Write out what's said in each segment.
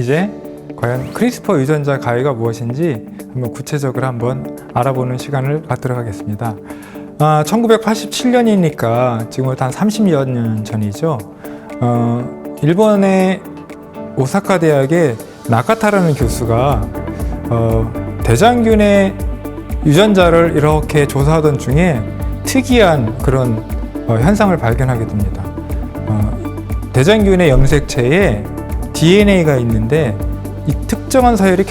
이제 과연 크리스퍼 유전자 가위가 무엇인지 한번 구체적으로 한번 알아보는 시간을 갖도록 하겠습니다. 1987년이니까 지금부터 한 30여 년 전이죠. 일본의 오사카 대학의 나카타라는 교수가 대장균의 유전자를 이렇게 조사하던 중에 특이한 그런 현상을 발견하게 됩니다. 대장균의 염색체에 DNA가 있는데 이 특정한 서열이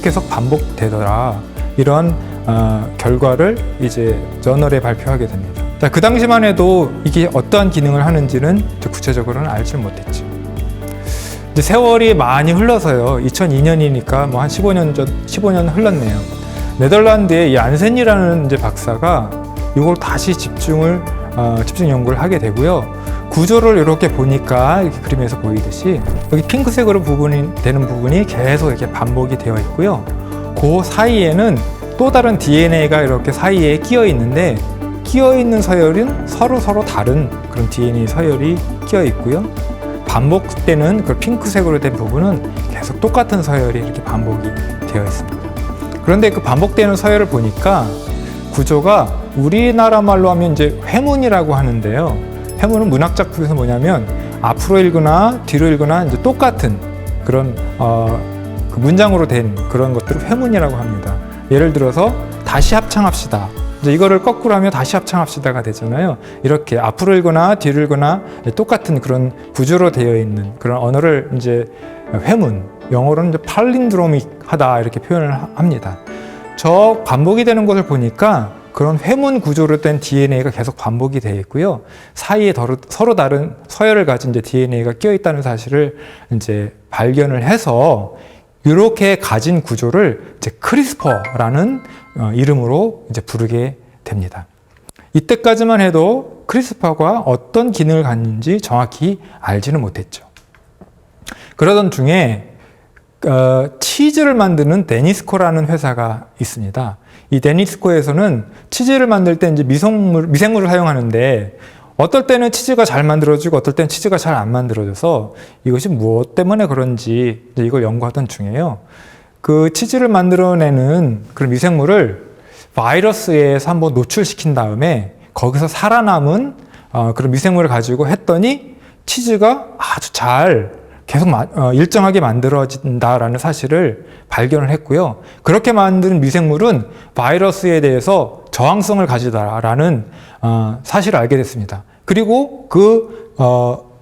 계속 반복되더라. 이런 결과를 이제 저널에 발표하게 됩니다. 자, 그 당시만 해도 이게 어떠한 기능을 하는지는 구체적으로는 알지 못했죠. 이제 세월이 많이 흘러서요. 2002년이니까 뭐 한 15년 흘렀네요. 네덜란드의 이 안센이라는 이제 박사가 이걸 다시 집중 연구를 하게 되고요. 구조를 이렇게 보니까 이렇게 그림에서 보이듯이 여기 핑크색으로 되는 부분이 계속 이렇게 반복이 되어 있고요. 그 사이에는 또 다른 DNA가 이렇게 사이에 끼어 있는데 끼어 있는 서열은 서로 다른 그런 DNA 서열이 끼어 있고요. 반복되는 그 핑크색으로 된 부분은 계속 똑같은 서열이 이렇게 반복이 되어 있습니다. 그런데 그 반복되는 서열을 보니까 구조가 우리나라 말로 하면 이제 회문이라고 하는데요. 회문은 문학적 부에서 뭐냐면 앞으로 읽거나 뒤로 읽거나 이제 똑같은 그런 그 문장으로 된 그런 것들을 회문이라고 합니다. 예를 들어서 다시 합창합시다. 이제 이거를 거꾸로 하면 다시 합창합시다가 되잖아요. 이렇게 앞으로 읽거나 뒤로 읽거나 똑같은 그런 구조로 되어 있는 그런 언어를 이제 회문, 영어로는 이제 팔린드로믹하다 이렇게 표현을 합니다. 저 반복이 되는 것을 보니까 그런 회문 구조로 된 DNA가 계속 반복이 되어 있고요. 사이에 서로 다른 서열을 가진 이제 DNA가 끼어 있다는 사실을 이제 발견을 해서 이렇게 가진 구조를 이제 크리스퍼라는 이름으로 이제 부르게 됩니다. 이때까지만 해도 크리스퍼가 어떤 기능을 갖는지 정확히 알지는 못했죠. 그러던 중에 치즈를 만드는 데니스코라는 회사가 있습니다. 이 데니스코에서는 치즈를 만들 때 이제 미생물을 사용하는데 어떨 때는 치즈가 잘 만들어지고 어떨 때는 치즈가 잘 안 만들어져서 이것이 무엇 때문에 그런지 이걸 연구하던 중에요. 그 치즈를 만들어내는 그런 미생물을 바이러스에서 한번 노출시킨 다음에 거기서 살아남은 그런 미생물을 가지고 했더니 치즈가 아주 잘 계속 일정하게 만들어진다라는 사실을 발견을 했고요. 그렇게 만든 미생물은 바이러스에 대해서 저항성을 가지다라는 사실을 알게 됐습니다. 그리고 그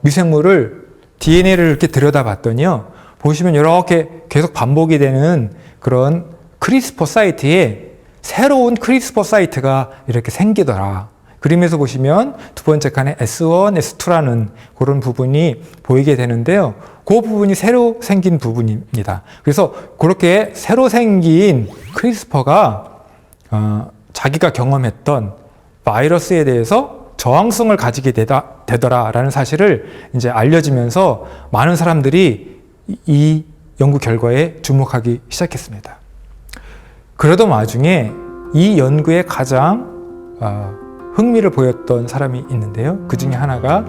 미생물을 DNA를 이렇게 들여다봤더니요. 보시면 이렇게 계속 반복이 되는 그런 크리스퍼 사이트에 새로운 크리스퍼 사이트가 이렇게 생기더라. 그림에서 보시면 두 번째 칸에 S1, S2라는 그런 부분이 보이게 되는데요. 그 부분이 새로 생긴 부분입니다. 그래서 그렇게 새로 생긴 크리스퍼가 자기가 경험했던 바이러스에 대해서 저항성을 가지게 되더라라는 사실을 이제 알려지면서 많은 사람들이 이 연구 결과에 주목하기 시작했습니다. 그러던 와중에 이 연구에 가장 흥미를 보였던 사람이 있는데요. 그 중에 하나가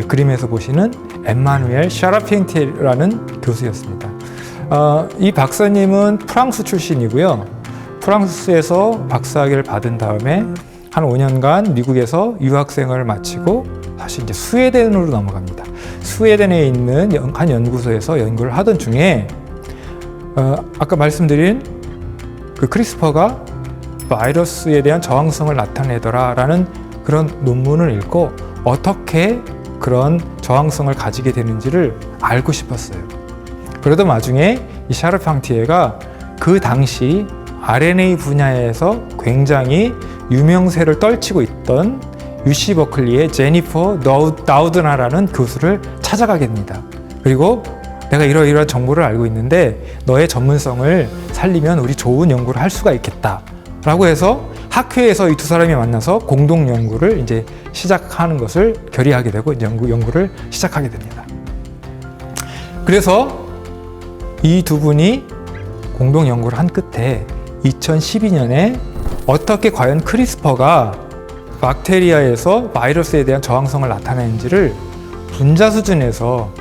그림에서 보시는 엠마누엘 샤라피엔티라는 교수였습니다. 이 박사님은 프랑스 출신이고요. 프랑스에서 박사학위를 받은 다음에 한 5년간 미국에서 유학생을 마치고 다시 이제 스웨덴으로 넘어갑니다. 스웨덴에 있는 한 연구소에서 연구를 하던 중에 아까 말씀드린 그 크리스퍼가 바이러스에 대한 저항성을 나타내더라라는 그런 논문을 읽고 어떻게 그런 저항성을 가지게 되는지를 알고 싶었어요. 그러던 와중에 이 샤르팡티에가 그 당시 RNA 분야에서 굉장히 유명세를 떨치고 있던 UC 버클리의 제니퍼 다우드나라는 교수를 찾아가게 됩니다. 그리고 내가 이러이러한 정보를 알고 있는데 너의 전문성을 살리면 우리 좋은 연구를 할 수가 있겠다. 라고 해서 학회에서 이 두 사람이 만나서 공동 연구를 이제 시작하는 것을 결의하게 되고 연구를 시작하게 됩니다. 그래서 이 두 분이 공동 연구를 한 끝에 2012년에 어떻게 과연 크리스퍼가 박테리아에서 바이러스에 대한 저항성을 나타내는지를 분자 수준에서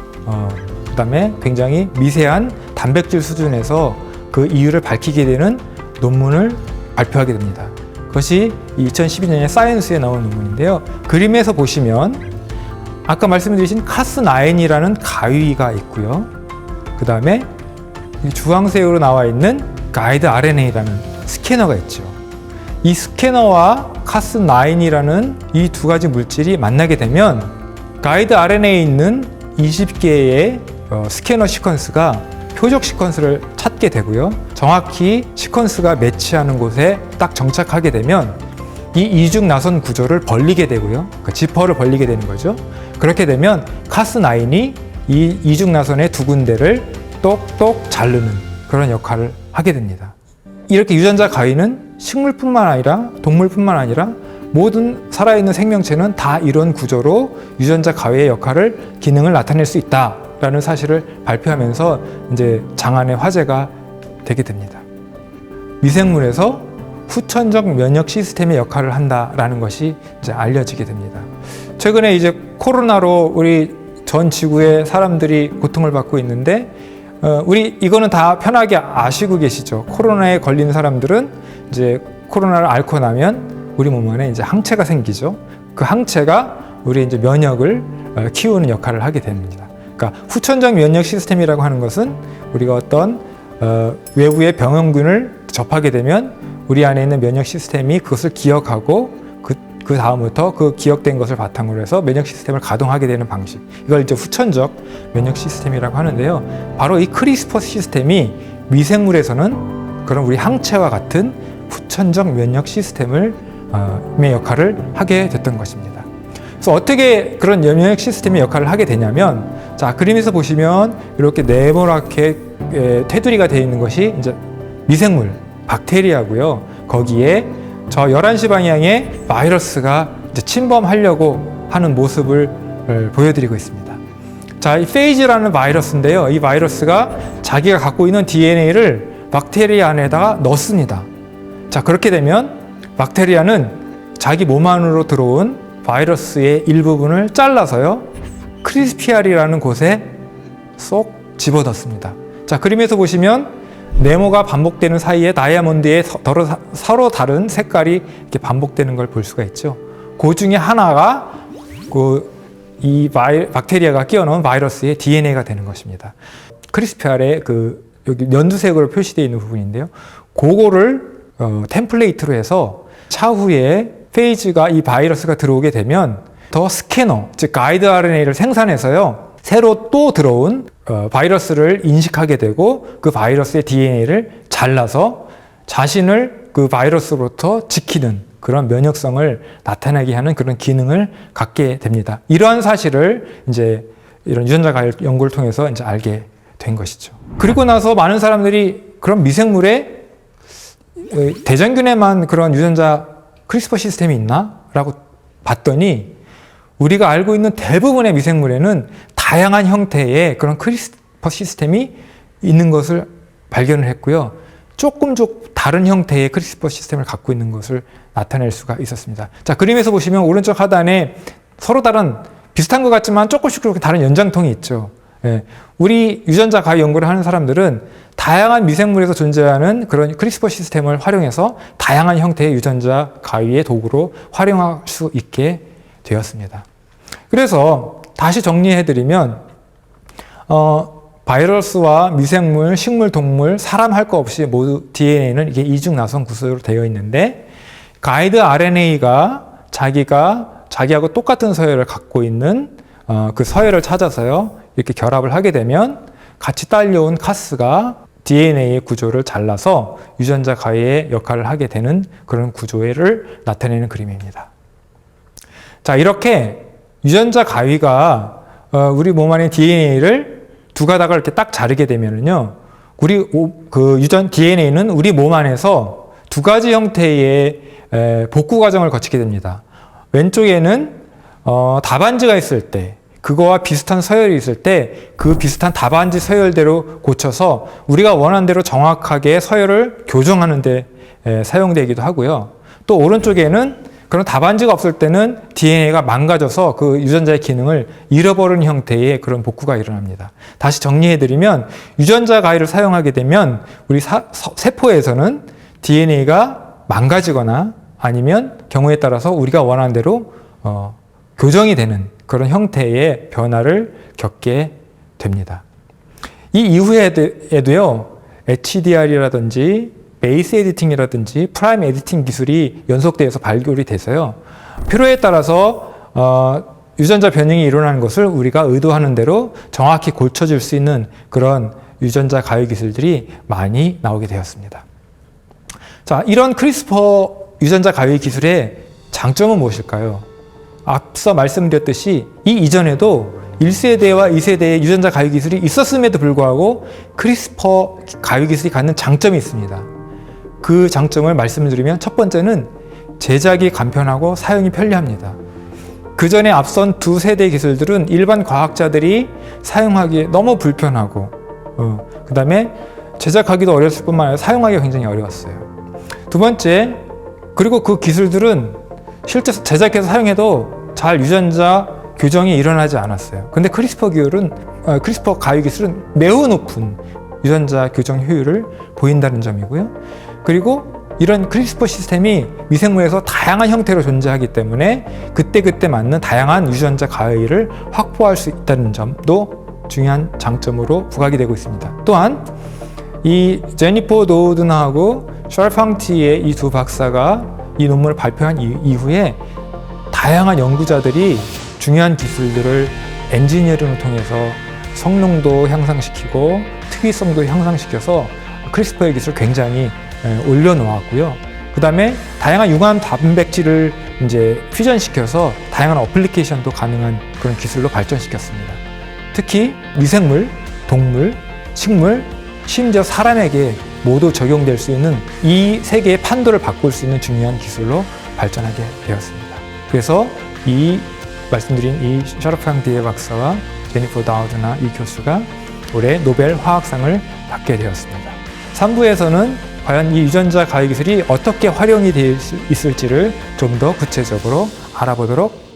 그다음에 굉장히 미세한 단백질 수준에서 그 이유를 밝히게 되는 논문을 발표하게 됩니다. 그것이 2012년에 사이언스에 나온 논문인데요. 그림에서 보시면 아까 말씀드린 카스9이라는 가위가 있고요. 그 다음에 주황색으로 나와 있는 가이드 RNA라는 스캐너가 있죠. 이 스캐너와 카스9이라는 이 두 가지 물질이 만나게 되면 가이드 RNA에 있는 20개의 스캐너 시퀀스가 표적 시퀀스를 찾게 되고요. 정확히 시퀀스가 매치하는 곳에 딱 정착하게 되면 이 이중 나선 구조를 벌리게 되고요. 그 지퍼를 벌리게 되는 거죠. 그렇게 되면 카스9이 이 이중 나선의 두 군데를 똑똑 자르는 그런 역할을 하게 됩니다. 이렇게 유전자 가위는 식물뿐만 아니라 동물뿐만 아니라 모든 살아있는 생명체는 다 이런 구조로 유전자 가위의 역할을, 기능을 나타낼 수 있다라는 사실을 발표하면서 이제 장안의 화제가 되게 됩니다. 미생물에서 후천적 면역 시스템의 역할을 한다라는 것이 이제 알려지게 됩니다. 최근에 이제 코로나로 우리 전 지구의 사람들이 고통을 받고 있는데, 우리 이거는 다 편하게 아시고 계시죠. 코로나에 걸린 사람들은 이제 코로나를 앓고 나면 우리 몸 안에 이제 항체가 생기죠. 그 항체가 우리 이제 면역을 키우는 역할을 하게 됩니다. 그러니까 후천적 면역 시스템이라고 하는 것은 우리가 어떤 외부의 병원균을 접하게 되면 우리 안에 있는 면역 시스템이 그것을 기억하고 그 다음부터 그 기억된 것을 바탕으로 해서 면역 시스템을 가동하게 되는 방식, 이걸 이제 후천적 면역 시스템이라고 하는데요. 바로 이 크리스퍼 시스템이 미생물에서는 그런 우리 항체와 같은 후천적 면역 시스템의 역할을 하게 됐던 것입니다. 그래서 어떻게 그런 면역 시스템의 역할을 하게 되냐면, 자, 그림에서 보시면 이렇게 네모나게 테두리가 되어 있는 것이 이제 미생물, 박테리아고요. 거기에 저 11시 방향에 바이러스가 이제 침범하려고 하는 모습을 보여드리고 있습니다. 자, 이 페이지라는 바이러스인데요. 이 바이러스가 자기가 갖고 있는 DNA를 박테리아 안에다가 넣습니다. 자, 그렇게 되면 박테리아는 자기 몸 안으로 들어온 바이러스의 일부분을 잘라서요, 크리스피알이라는 곳에 쏙 집어넣습니다. 자, 그림에서 보시면 네모가 반복되는 사이에 다이아몬드의 서로 다른 색깔이 이렇게 반복되는 걸 볼 수가 있죠. 그 중에 하나가 이 박테리아가 끼워넣은 바이러스의 DNA가 되는 것입니다. 크리스피알의 여기 연두색으로 표시되어 있는 부분인데요. 그거를 템플레이트로 해서 차후에 페이지가 이 바이러스가 들어오게 되면 더 스캐너, 즉 가이드 RNA를 생산해서요, 새로 또 들어온 바이러스를 인식하게 되고 그 바이러스의 DNA를 잘라서 자신을 그 바이러스로부터 지키는 그런 면역성을 나타내게 하는 그런 기능을 갖게 됩니다. 이러한 사실을 이제 이런 유전자 가위 연구를 통해서 이제 알게 된 것이죠. 그리고 나서 많은 사람들이 그런 미생물에 대장균에만 그런 유전자 크리스퍼 시스템이 있나? 라고 봤더니 우리가 알고 있는 대부분의 미생물에는 다양한 형태의 그런 크리스퍼 시스템이 있는 것을 발견을 했고요. 조금 다른 형태의 크리스퍼 시스템을 갖고 있는 것을 나타낼 수가 있었습니다. 자, 그림에서 보시면 오른쪽 하단에 서로 다른 비슷한 것 같지만 조금씩 다른 연장통이 있죠. 예, 우리 유전자 가위 연구를 하는 사람들은 다양한 미생물에서 존재하는 그런 크리스퍼 시스템을 활용해서 다양한 형태의 유전자 가위의 도구로 활용할 수 있게 되었습니다. 그래서 다시 정리해드리면 바이러스와 미생물, 식물, 동물, 사람 할 거 없이 모두 DNA는 이게 이중 나선 구조로 되어 있는데, 가이드 RNA가 자기하고 똑같은 서열을 갖고 있는 그 서열을 찾아서요, 이렇게 결합을 하게 되면 같이 딸려온 카스가 DNA의 구조를 잘라서 유전자 가위의 역할을 하게 되는 그런 구조를 나타내는 그림입니다. 자, 이렇게 유전자 가위가 우리 몸 안의 DNA를 두 가닥을 이렇게 딱 자르게 되면은요, 우리 DNA는 우리 몸 안에서 두 가지 형태의 복구 과정을 거치게 됩니다. 왼쪽에는 답안지가 있을 때, 그거와 비슷한 서열이 있을 때 그 비슷한 답안지 서열대로 고쳐서 우리가 원하는 대로 정확하게 서열을 교정하는 데 사용되기도 하고요. 또 오른쪽에는 그런 답안지가 없을 때는 DNA가 망가져서 그 유전자의 기능을 잃어버린 형태의 그런 복구가 일어납니다. 다시 정리해드리면 유전자 가위를 사용하게 되면 우리 세포에서는 DNA가 망가지거나 아니면 경우에 따라서 우리가 원하는 대로 교정이 되는 그런 형태의 변화를 겪게 됩니다. 이 이후에도요, HDR이라든지 베이스 에디팅이라든지 프라임 에디팅 기술이 연속돼서 발굴이 돼서요, 필요에 따라서 유전자 변형이 일어나는 것을 우리가 의도하는 대로 정확히 고쳐줄 수 있는 그런 유전자 가위 기술들이 많이 나오게 되었습니다. 자, 이런 크리스퍼 유전자 가위 기술의 장점은 무엇일까요? 앞서 말씀드렸듯이 이 이전에도 1세대와 2세대의 유전자 가위 기술이 있었음에도 불구하고 크리스퍼 가위 기술이 갖는 장점이 있습니다. 그 장점을 말씀드리면 첫 번째는 제작이 간편하고 사용이 편리합니다. 그 전에 앞선 두 세대 기술들은 일반 과학자들이 사용하기에 너무 불편하고 그 다음에 제작하기도 어려웠을 뿐만 아니라 사용하기가 굉장히 어려웠어요. 두 번째, 그리고 그 기술들은 실제 제작해서 사용해도 잘 유전자 교정이 일어나지 않았어요. 근데 크리스퍼 가위 기술은 매우 높은 유전자 교정 효율을 보인다는 점이고요. 그리고 이런 크리스퍼 시스템이 미생물에서 다양한 형태로 존재하기 때문에 그때그때 맞는 다양한 유전자 가위를 확보할 수 있다는 점도 중요한 장점으로 부각이 되고 있습니다. 또한 이 제니퍼 도우든하고 셜팡티의 이 두 박사가 이 논문을 발표한 이후에 다양한 연구자들이 중요한 기술들을 엔지니어링을 통해서 성능도 향상시키고 특이성도 향상시켜서 크리스퍼의 기술을 굉장히 올려놓았고요. 그 다음에 다양한 융합 단백질을 이제 퓨전시켜서 다양한 어플리케이션도 가능한 그런 기술로 발전시켰습니다. 특히 미생물, 동물, 식물, 심지어 사람에게 모두 적용될 수 있는 이 세계의 판도를 바꿀 수 있는 중요한 기술로 발전하게 되었습니다. 그래서 말씀드린 이 셜팡티의 박사와 제니퍼 다우드나 이 교수가 올해 노벨 화학상을 받게 되었습니다. 3부에서는 과연 이 유전자 가위 기술이 어떻게 활용이 될 수 있을지를 좀 더 구체적으로 알아보도록